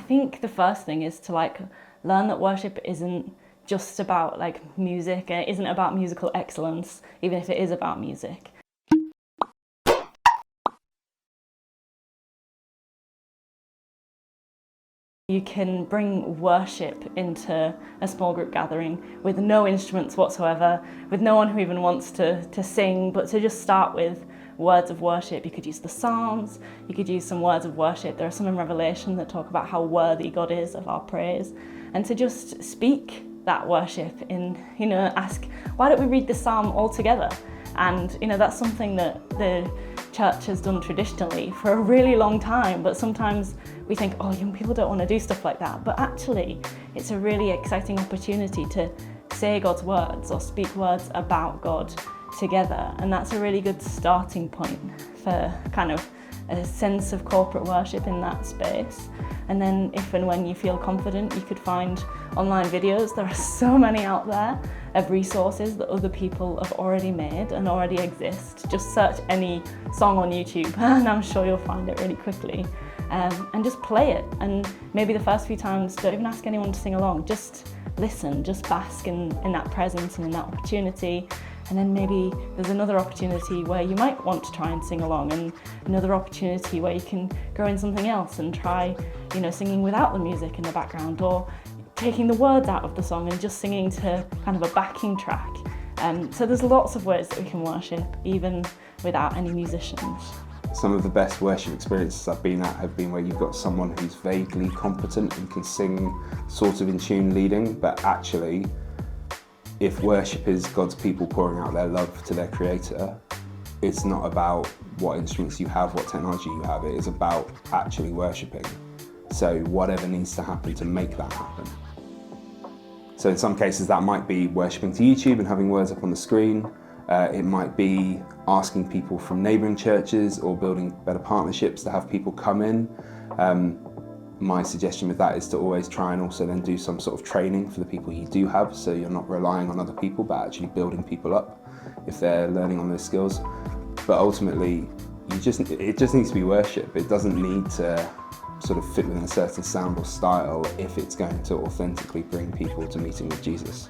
think the first thing is to learn that worship isn't just about music, and it isn't about musical excellence, even if it is about music. You can bring worship into a small group gathering with no instruments whatsoever, with no one who even wants to sing, but to just start with words of worship. You could use the Psalms, you could use some words of worship. There are some in Revelation that talk about how worthy God is of our praise. And to just speak that worship ask, why don't we read this Psalm all together? And that's something that the church has done traditionally for a really long time, but sometimes we think, oh, young people don't want to do stuff like that. But actually, it's a really exciting opportunity to say God's words or speak words about God together. And that's a really good starting point for kind of a sense of corporate worship in that space. And then if and when you feel confident, you could find online videos. There are so many out there of resources that other people have already made and already exist. Just search any song on YouTube and I'm sure you'll find it really quickly. And just play it. And maybe the first few times, don't even ask anyone to sing along. Just listen, just bask in that presence and in that opportunity. And then maybe there's another opportunity where you might want to try and sing along, and another opportunity where you can grow in something else and try, singing without the music in the background, or taking the words out of the song and just singing to kind of a backing track. So there's lots of ways that we can worship, even without any musicians. Some of the best worship experiences I've been at have been where you've got someone who's vaguely competent and can sing sort of in tune leading, but actually, if worship is God's people pouring out their love to their Creator, it's not about what instruments you have, what technology you have, it is about actually worshipping. So whatever needs to happen to make that happen. So in some cases that might be worshipping to YouTube and having words up on the screen. It might be asking people from neighbouring churches or building better partnerships to have people come in. My suggestion with that is to always try and also then do some sort of training for the people you do have, so you're not relying on other people but actually building people up if they're learning on those skills. But ultimately, it just needs to be worship. It doesn't need to sort of fit within a certain sound or style if it's going to authentically bring people to meeting with Jesus.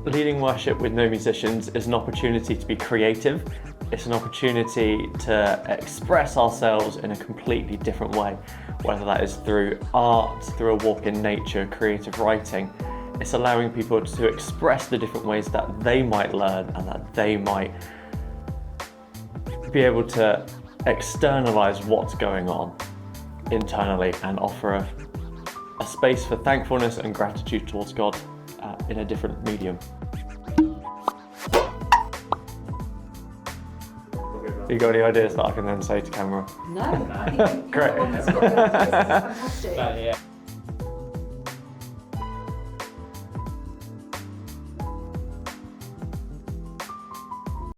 Leading worship with no musicians is an opportunity to be creative. It's an opportunity to express ourselves in a completely different way, whether that is through art, through a walk in nature, creative writing. It's allowing people to express the different ways that they might learn and that they might be able to externalize what's going on internally and offer a space for thankfulness and gratitude towards God in a different medium. You got any ideas that I can then say to camera? No, I think Great. fantastic. Yeah.